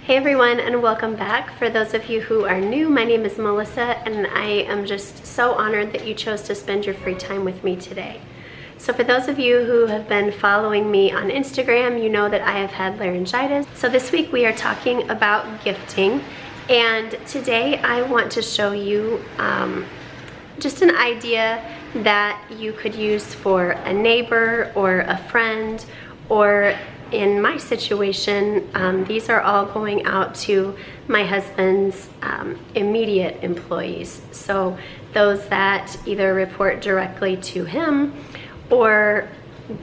Hey everyone, and welcome back. For those of you who are new, my name is Melissa and I am just so honored that you chose to spend your free time with me today. So for those of you who have been following me on Instagram, you know that I have had laryngitis. So this week we are talking about gifting, and today I want to show you just an idea that you could use for a neighbor or a friend, or in my situation, these are all going out to my husband's immediate employees. So those that either report directly to him or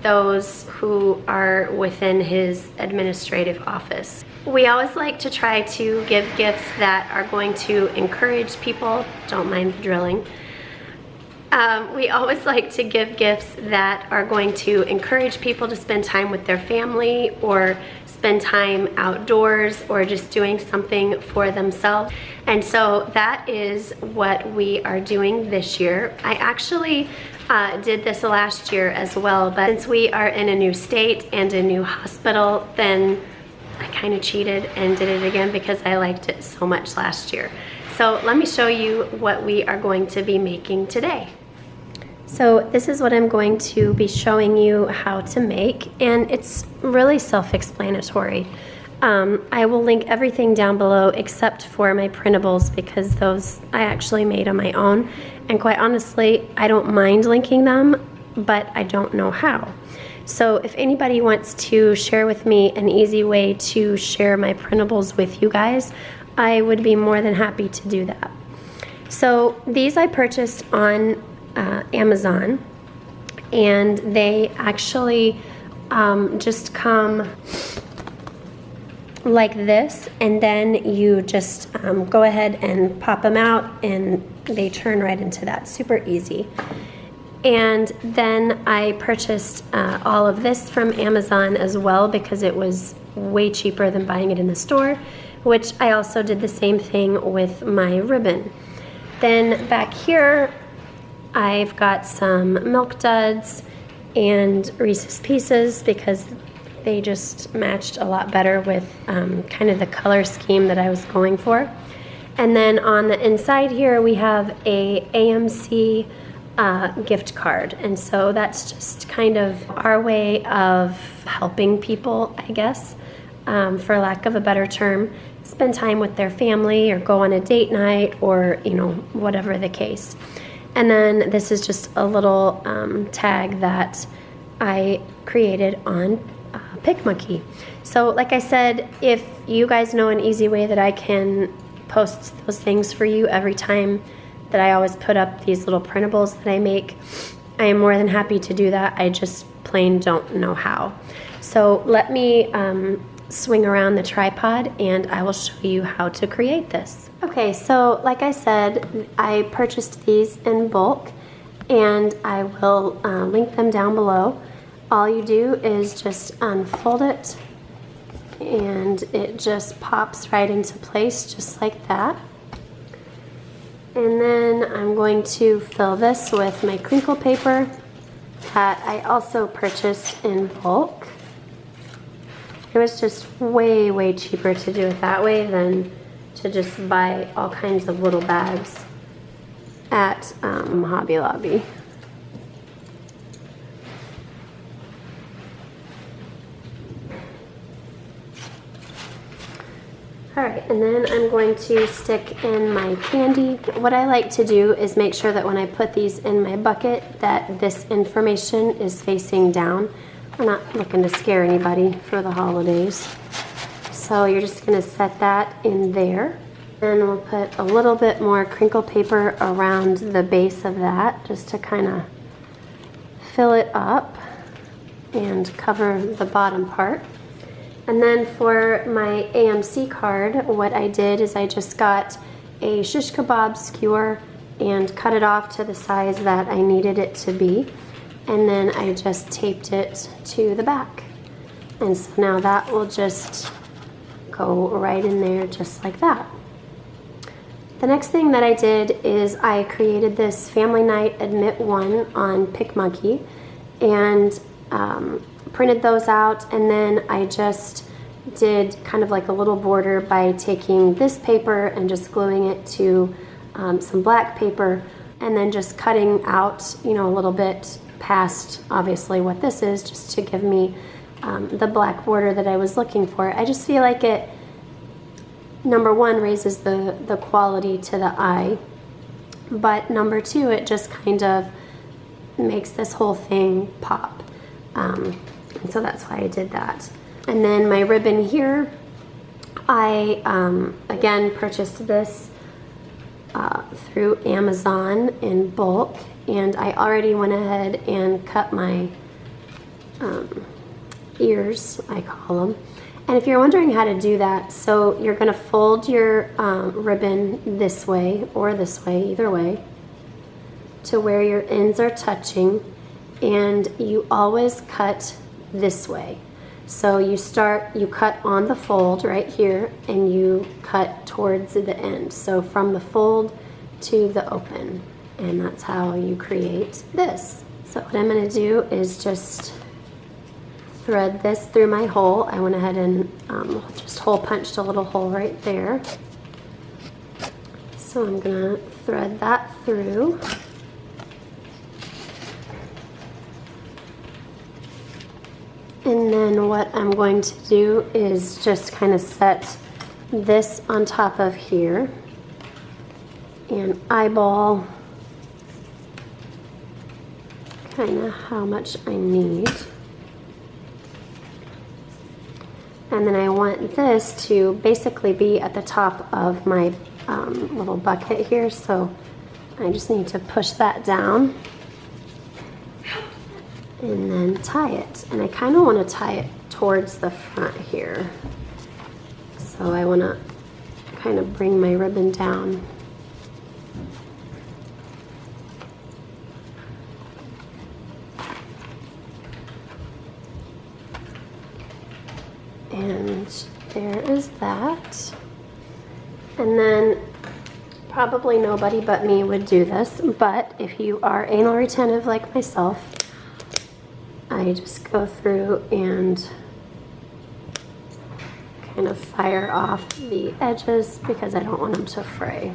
those who are within his administrative office. We always like to try to give gifts that are going to encourage people. Don't mind the drilling. We always like to give gifts that are going to encourage people to spend time with their family or spend time outdoors or just doing something for themselves. And so that is what we are doing this year. I actually did this last year as well, but since we are in a new state and a new hospital, then I kind of cheated and did it again because I liked it so much last year. So let me show you what we are going to be making today. So this is what I'm going to be showing you how to make, and it's really self-explanatory. I will link everything down below except for my printables because those I actually made on my own, and quite honestly I don't mind linking them, but I don't know how. So if anybody wants to share with me an easy way to share my printables with you guys, I would be more than happy to do that. So these I purchased on Amazon, and they actually just come like this, and then you just go ahead and pop them out and they turn right into that. Super easy. And then I purchased all of this from Amazon as well because it was way cheaper than buying it in the store, which I also did the same thing with my ribbon. Then back here I've got some Milk Duds and Reese's Pieces because they just matched a lot better with kind of the color scheme that I was going for. And then on the inside here we have a AMC gift card, and so that's just kind of our way of helping people, I guess, for lack of a better term, spend time with their family or go on a date night or, you know, whatever the case. And then this is just a little tag that I created on PicMonkey. So like I said, if you guys know an easy way that I can post those things for you every time that I always put up these little printables that I make, I am more than happy to do that. I just plain don't know how. So let me swing around the tripod and I will show you how to create this. Okay, so like I said, I purchased these in bulk and I will link them down below. All you do is just unfold it and it just pops right into place just like that. And then I'm going to fill this with my crinkle paper that I also purchased in bulk. It was just way, way cheaper to do it that way than to just buy all kinds of little bags at Hobby Lobby. Alright, and then I'm going to stick in my candy. What I like to do is make sure that when I put these in my bucket that this information is facing down. We're not looking to scare anybody for the holidays. So you're just going to set that in there. Then we'll put a little bit more crinkle paper around the base of that just to kind of fill it up and cover the bottom part. And then for my AMC card, what I did is I just got a shish kebab skewer and cut it off to the size that I needed it to be. And then I just taped it to the back. And so now that will just go right in there just like that. The next thing that I did is I created this Family Night Admit 1 on PicMonkey and printed those out, and then I just did kind of like a little border by taking this paper and just gluing it to some black paper, and then just cutting out, you know, a little bit past obviously what this is, just to give me the black border that I was looking for. I just feel like it, number one, raises the quality to the eye, but number two, it just kind of makes this whole thing pop. And so that's why I did that. And then my ribbon here, I again purchased this through Amazon in bulk, and I already went ahead and cut my ears, I call them. And if you're wondering how to do that, so you're going to fold your ribbon this way or this way, either way, to where your ends are touching, and you always cut this way. So you cut on the fold right here, and you cut towards the end. So from the fold to the open, and that's how you create this. So what I'm going to do is just thread this through my hole. I went ahead and just hole punched a little hole right there. So I'm going to thread that through. And then what I'm going to do is just kind of set this on top of here and eyeball kind of how much I need. And then I want this to basically be at the top of my little bucket here, so I just need to push that down and then tie it. And I kind of want to tie it towards the front here. So I want to kind of bring my ribbon down. And there is that. And then probably nobody but me would do this, but if you are anal retentive like myself, I just go through and kind of fire off the edges because I don't want them to fray.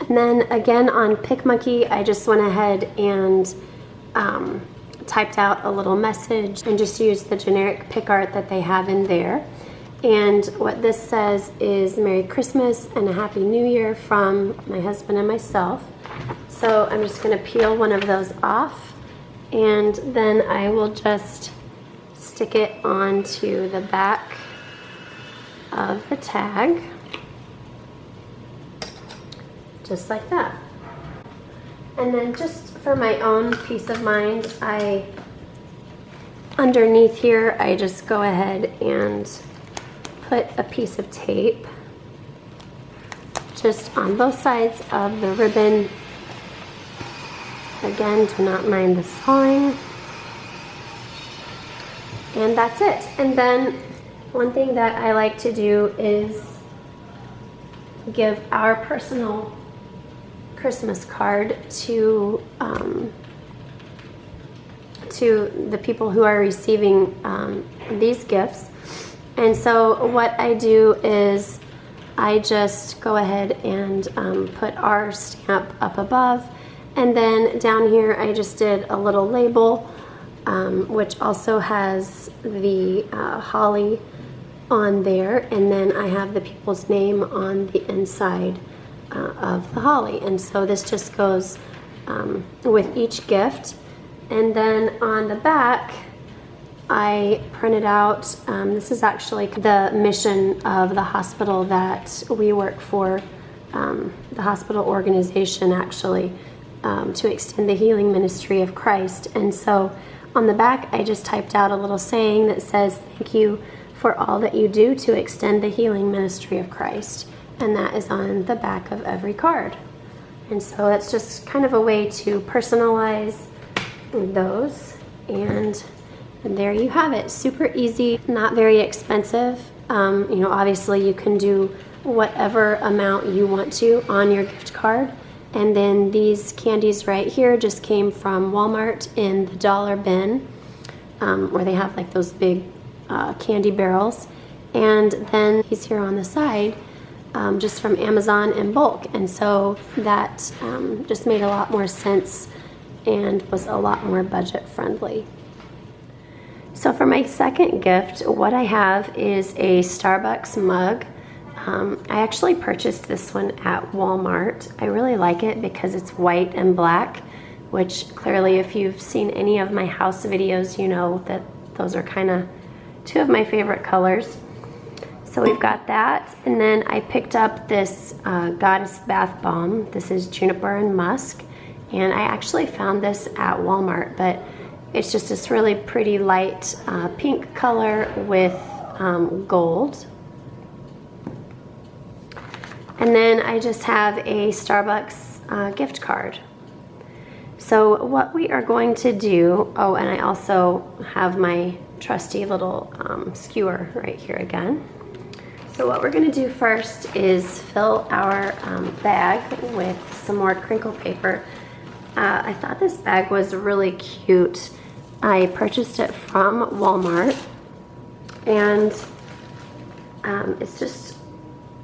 And then again on PicMonkey, I just went ahead and typed out a little message and just used the generic pic art that they have in there. And what this says is Merry Christmas and a Happy New Year from my husband and myself. So I'm just going to peel one of those off, and then I will just stick it onto the back of the tag, just like that. And then just for my own peace of mind, underneath here, I just go ahead and put a piece of tape just on both sides of the ribbon. Again, do not mind the sawing. And that's it. And then one thing that I like to do is give our personal Christmas card to the people who are receiving these gifts. And so what I do is I just go ahead and put our stamp up above, and then down here I just did a little label which also has the holly on there, and then I have the people's name on the inside of the holly. And so this just goes with each gift. And then on the back I printed out, this is actually the mission of the hospital that we work for, the hospital organization actually, to extend the healing ministry of Christ. And so on the back I just typed out a little saying that says, "Thank you for all that you do to extend the healing ministry of Christ." And that is on the back of every card. And so it's just kind of a way to personalize those. And there you have it. Super easy, not very expensive. You know, obviously you can do whatever amount you want to on your gift card. And then these candies right here just came from Walmart in the dollar bin, where they have like those big candy barrels. And then these here on the side, just from Amazon in bulk. And so that just made a lot more sense and was a lot more budget friendly. So for my second gift, what I have is a Starbucks mug. I actually purchased this one at Walmart. I really like it because it's white and black, which clearly if you've seen any of my house videos, you know that those are kind of two of my favorite colors. So we've got that, and then I picked up this Goddess Bath Bomb. This is juniper and musk, and I actually found this at Walmart, but it's just this really pretty light pink color with gold. And then I just have a Starbucks gift card. So what we are going to do, oh, and I also have my trusty little skewer right here again. So what we're gonna do first is fill our bag with some more crinkle paper. I thought this bag was really cute. I purchased it from Walmart, and it's just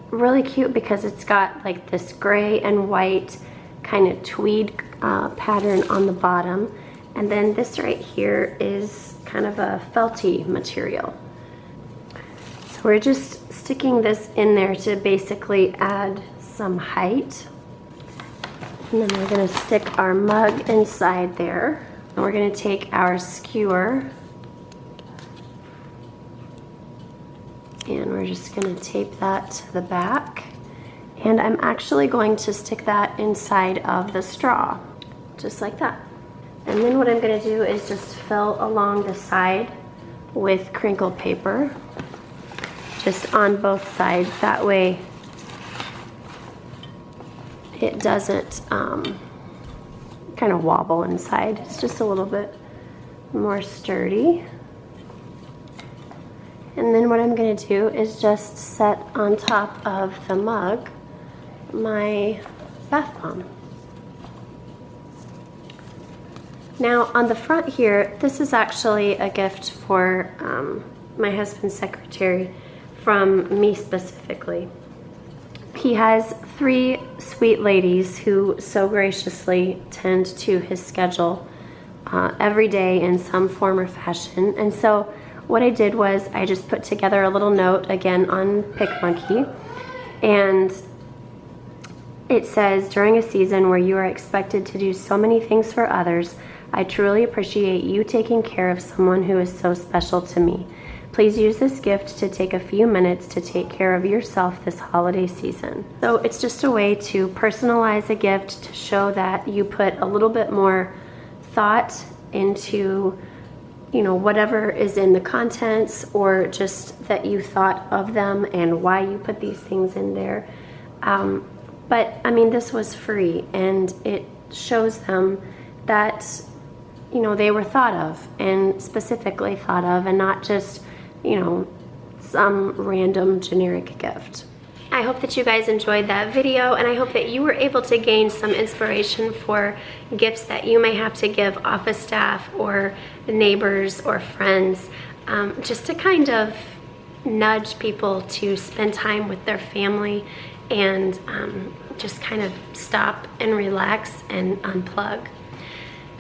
really cute because it's got like this gray and white kind of tweed pattern on the bottom, and then this right here is kind of a felty material. So we're just sticking this in there to basically add some height, and then we're going to stick our mug inside there, and we're going to take our skewer and we're just going to tape that to the back, and I'm actually going to stick that inside of the straw, just like that. And then what I'm going to do is just fill along the side with crinkle paper, just on both sides. That way it doesn't kind of wobble inside. It's just a little bit more sturdy. And then what I'm going to do is just set on top of the mug my bath bomb. Now on the front here, this is actually a gift for my husband's secretary from me specifically. He has 3 sweet ladies who so graciously tend to his schedule every day in some form or fashion. And so what I did was I just put together a little note again on PicMonkey, and it says, during a season where you are expected to do so many things for others, I truly appreciate you taking care of someone who is so special to me. Please use this gift to take a few minutes to take care of yourself this holiday season. So it's just a way to personalize a gift to show that you put a little bit more thought into, you know, whatever is in the contents, or just that you thought of them and why you put these things in there. But I mean, this was free, and it shows them that, you know, they were thought of and specifically thought of, and not just, you know, some random generic gift. I hope that you guys enjoyed that video, and I hope that you were able to gain some inspiration for gifts that you may have to give office staff or neighbors or friends, just to kind of nudge people to spend time with their family and just kind of stop and relax and unplug.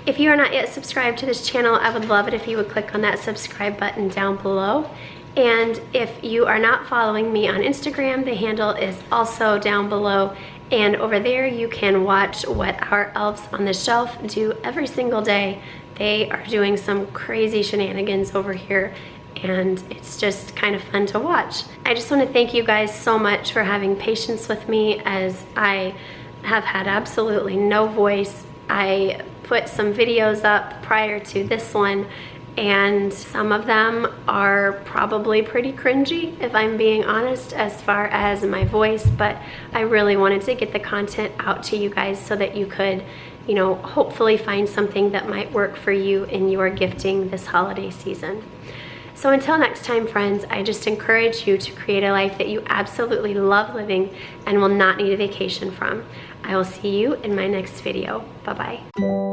If you are not yet subscribed to this channel, I would love it if you would click on that subscribe button down below. And if you are not following me on Instagram, the handle is also down below. And over there you can watch what our elves on the shelf do every single day. They are doing some crazy shenanigans over here, and it's just kind of fun to watch. I just want to thank you guys so much for having patience with me, as I have had absolutely no voice. I put some videos up prior to this one, and some of them are probably pretty cringy, if I'm being honest, as far as my voice, but I really wanted to get the content out to you guys so that you could, you know, hopefully find something that might work for you in your gifting this holiday season. So until next time, friends, I just encourage you to create a life that you absolutely love living and will not need a vacation from. I I will see you in my next video. Bye-bye.